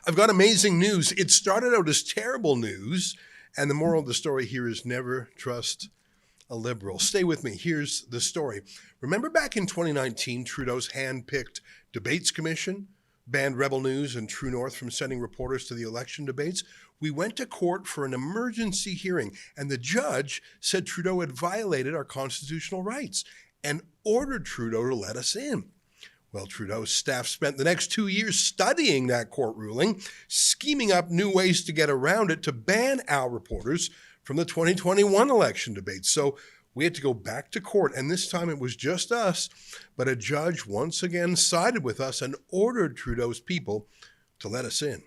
I've got amazing news. It started out as terrible news, and the moral of the story here is never trust a liberal. Stay with me. Here's the story. Remember back in 2019, Trudeau's hand-picked debates commission banned Rebel News and True North from sending reporters to the election debates? We went to court for an emergency hearing, and the judge said Trudeau had violated our constitutional rights and ordered Trudeau to let us in. Well, Trudeau's staff spent the next 2 years studying that court ruling, scheming up new ways to get around it to ban our reporters from the 2021 election debates. So we had to go back to court, and this time it was just us, but a judge once again sided with us and ordered Trudeau's people to let us in.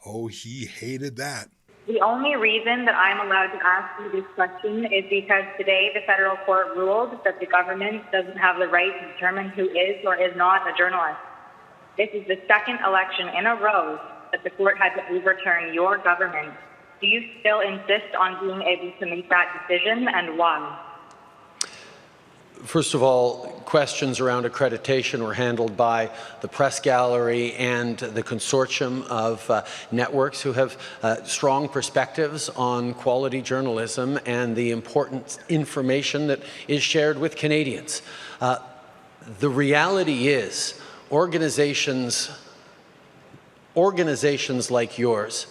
Oh, he hated that. The only reason that I'm allowed to ask you this question is because today the federal court ruled that the government doesn't have the right to determine who is or is not a journalist. This is the second election in a row that the court had to overturn your government. Do you still insist on being able to make that decision, and why? First of all, questions around accreditation were handled by the press gallery and the consortium of networks who have strong perspectives on quality journalism and the important information that is shared with Canadians. The reality is organizations like yours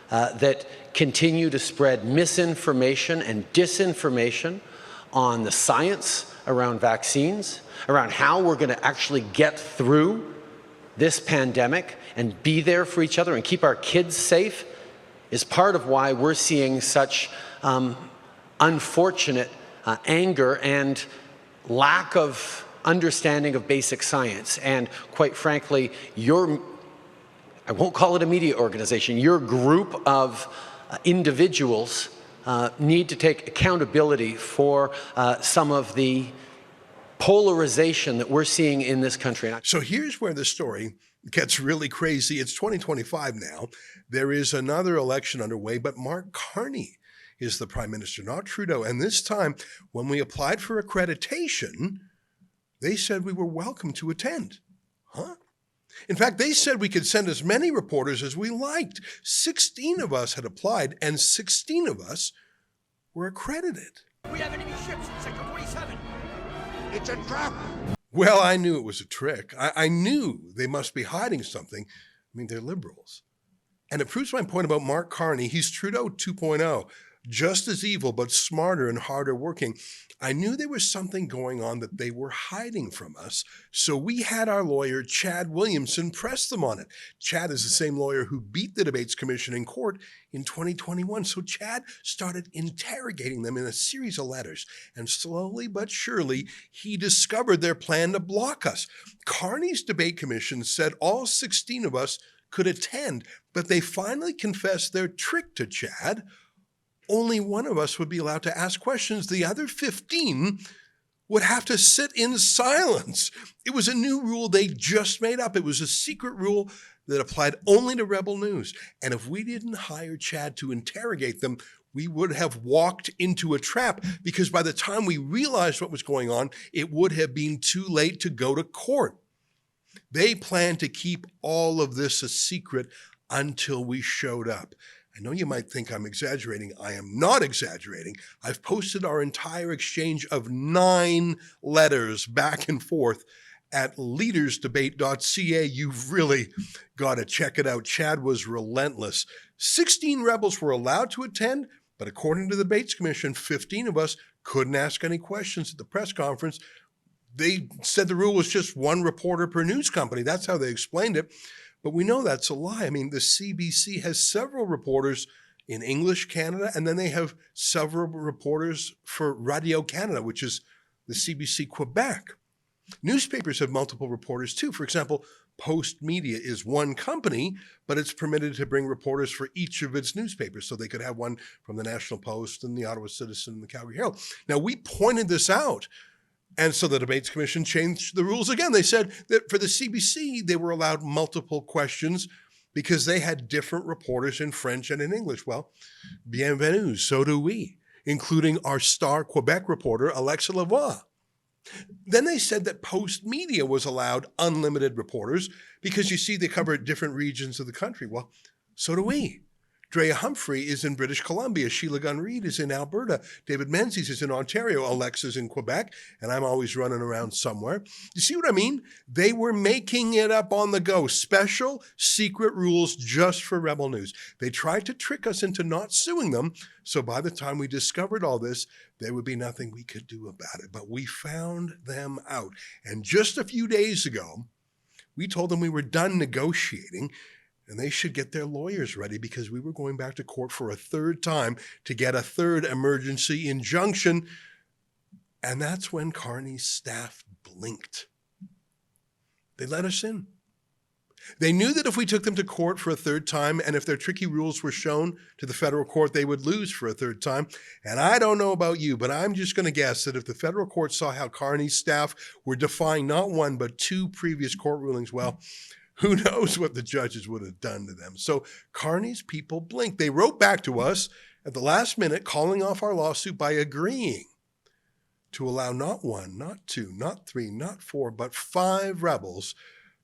that continue to spread misinformation and disinformation on the science around vaccines, around how we're going to actually get through this pandemic and be there for each other and keep our kids safe, is part of why we're seeing such unfortunate anger and lack of understanding of basic science. And quite frankly, I won't call it a media organization, your group of individuals need to take accountability for some of the polarization that we're seeing in this country. So here's where the story gets really crazy. It's 2025 now. There is another election underway, but Mark Carney is the prime minister, not Trudeau. And this time, when we applied for accreditation, they said we were welcome to attend. Huh? In fact, they said we could send as many reporters as we liked. 16 of us had applied, and 16 of us were accredited. We have enemy ships in Sector 47. It's a trap. Well, I knew it was a trick. I knew they must be hiding something. I mean, they're liberals. And it proves my point about Mark Carney. He's Trudeau 2.0. Just as evil, but smarter and harder working. I knew there was something going on that they were hiding from us, so we had our lawyer, Chad Williamson, press them on it. Chad is the same lawyer who beat the Debates Commission in court in 2021, so Chad started interrogating them in a series of letters, and slowly but surely, he discovered their plan to block us. Carney's Debate Commission said all 16 of us could attend, but they finally confessed their trick to Chad. Only one of us would be allowed to ask questions. The other 15 would have to sit in silence. It was a new rule they just made up. It was a secret rule that applied only to Rebel News. And if we didn't hire Chad to interrogate them, we would have walked into a trap, because by the time we realized what was going on, it would have been too late to go to court. They planned to keep all of this a secret until we showed up. I know you might think I'm exaggerating. I am not exaggerating. I've posted our entire exchange of 9 letters back and forth at leadersdebate.ca. You've really got to check it out. Chad was relentless. 16 rebels were allowed to attend, but according to the Debates Commission, 15 of us couldn't ask any questions at the press conference. They said the rule was just 1 reporter per news company. That's how they explained it. But we know that's a lie. I mean, the CBC has several reporters in English Canada, and then they have several reporters for Radio Canada, which is the CBC Quebec. Newspapers have multiple reporters too. For example, Post Media is one company, but it's permitted to bring reporters for each of its newspapers. So they could have one from the National Post and the Ottawa Citizen and the Calgary Herald. Now, we pointed this out. And so the Debates Commission changed the rules again. They said that for the CBC, they were allowed multiple questions because they had different reporters in French and in English. Well, bienvenue, so do we, including our star Quebec reporter, Alexa Lavoie. Then they said that Post Media was allowed unlimited reporters because you see they cover different regions of the country. Well, so do we. Drea Humphrey is in British Columbia. Sheila Gunn-Reid is in Alberta. David Menzies is in Ontario. Alexa's in Quebec. And I'm always running around somewhere. You see what I mean? They were making it up on the go. Special secret rules just for Rebel News. They tried to trick us into not suing them. So by the time we discovered all this, there would be nothing we could do about it. But we found them out. And just a few days ago, we told them we were done negotiating and they should get their lawyers ready because we were going back to court for a third time to get a third emergency injunction. And that's when Carney's staff blinked. They let us in. They knew that if we took them to court for a third time and if their tricky rules were shown to the federal court, they would lose for a third time. And I don't know about you, but I'm just going to guess that if the federal court saw how Carney's staff were defying not one, but two previous court rulings, well, who knows what the judges would have done to them. So Carney's people blinked. They wrote back to us at the last minute, calling off our lawsuit by agreeing to allow not one, not two, not three, not four, but 5 rebels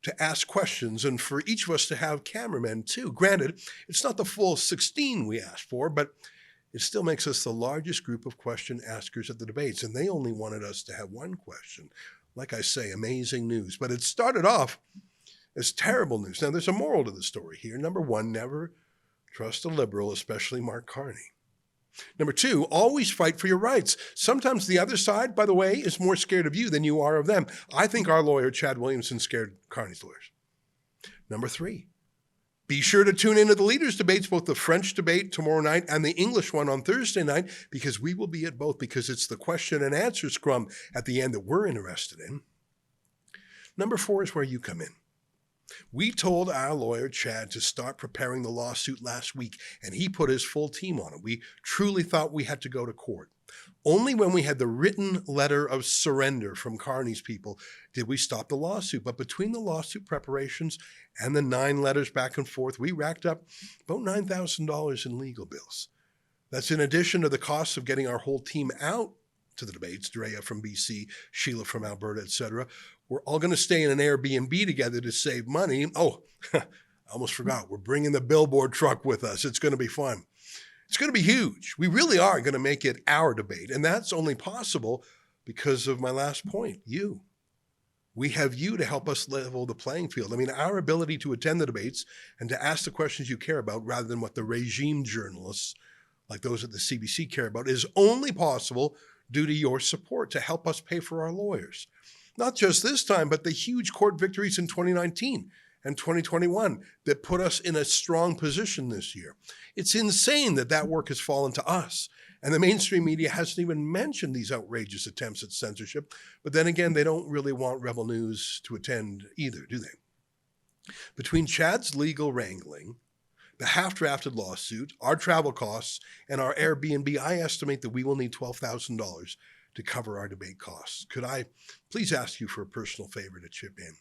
to ask questions and for each of us to have cameramen too. Granted, it's not the full 16 we asked for, but it still makes us the largest group of question askers at the debates. And they only wanted us to have one question. Like I say, amazing news. But it started off as terrible news. Now, there's a moral to the story here. Number 1, never trust a liberal, especially Mark Carney. Number 2, always fight for your rights. Sometimes the other side, by the way, is more scared of you than you are of them. I think our lawyer, Chad Williamson, scared Carney's lawyers. Number 3, be sure to tune into the leaders' debates, both the French debate tomorrow night and the English one on Thursday night, because we will be at both, because it's the question and answer scrum at the end that we're interested in. Number 4 is where you come in. We told our lawyer, Chad, to start preparing the lawsuit last week, and he put his full team on it. We truly thought we had to go to court. Only when we had the written letter of surrender from Carney's people did we stop the lawsuit. But between the lawsuit preparations and the 9 letters back and forth, we racked up about $9,000 in legal bills. That's in addition to the costs of getting our whole team out to the debates, Drea from BC, Sheila from Alberta, etc. We're all going to stay in an Airbnb together to save money. Oh, I almost forgot. We're bringing the billboard truck with us. It's going to be fun. It's going to be huge. We really are going to make it our debate. And that's only possible because of my last point, you. We have you to help us level the playing field. I mean, our ability to attend the debates and to ask the questions you care about rather than what the regime journalists like those at the CBC care about is only possible due to your support to help us pay for our lawyers. Not just this time, but the huge court victories in 2019 and 2021 that put us in a strong position this year. It's insane that that work has fallen to us. And the mainstream media hasn't even mentioned these outrageous attempts at censorship. But then again, they don't really want Rebel News to attend either, do they? Between Chad's legal wrangling, the half-drafted lawsuit, our travel costs, and our Airbnb, I estimate that we will need $12,000 to cover our debate costs. Could I please ask you for a personal favor to chip in?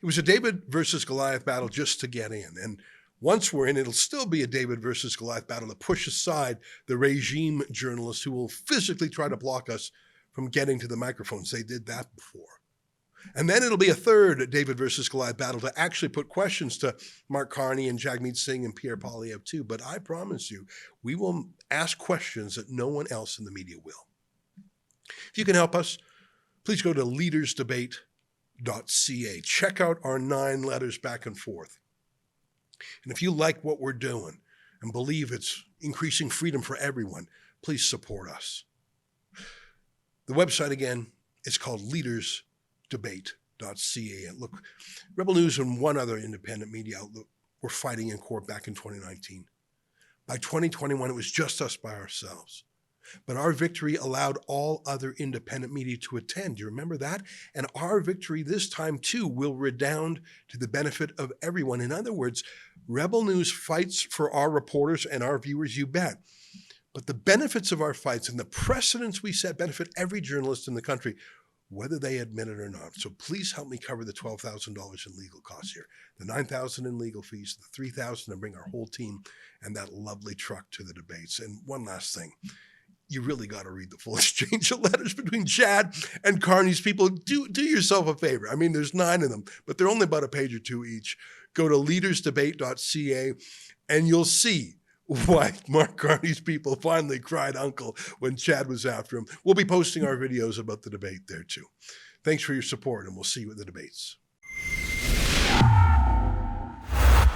It was a David versus Goliath battle just to get in. And once we're in, it'll still be a David versus Goliath battle to push aside the regime journalists who will physically try to block us from getting to the microphones. They did that before. And then it'll be a third David versus Goliath battle to actually put questions to Mark Carney and Jagmeet Singh and Pierre Poilievre too. But I promise you, we will ask questions that no one else in the media will. If you can help us, please go to leadersdebate.ca. Check out our 9 letters back and forth. And if you like what we're doing and believe it's increasing freedom for everyone, please support us. The website again is called leadersdebate.ca. And look, Rebel News and one other independent media outlet were fighting in court back in 2019. By 2021, it was just us by ourselves. But our victory allowed all other independent media to attend. Do you remember that? And our victory this time, too, will redound to the benefit of everyone. In other words, Rebel News fights for our reporters and our viewers, you bet. But the benefits of our fights and the precedents we set benefit every journalist in the country, whether they admit it or not. So please help me cover the $12,000 in legal costs here, the $9,000 in legal fees, the $3,000 to bring our whole team and that lovely truck to the debates. And one last thing. you really got to read the full exchange of letters between Chad and Carney's people. Do yourself a favor. I mean, there's 9 of them, but they're only about a page or 2 each. Go to leadersdebate.ca and you'll see why Mark Carney's people finally cried uncle when Chad was after him. We'll be posting our videos about the debate there too. Thanks for your support, and we'll see you at the debates.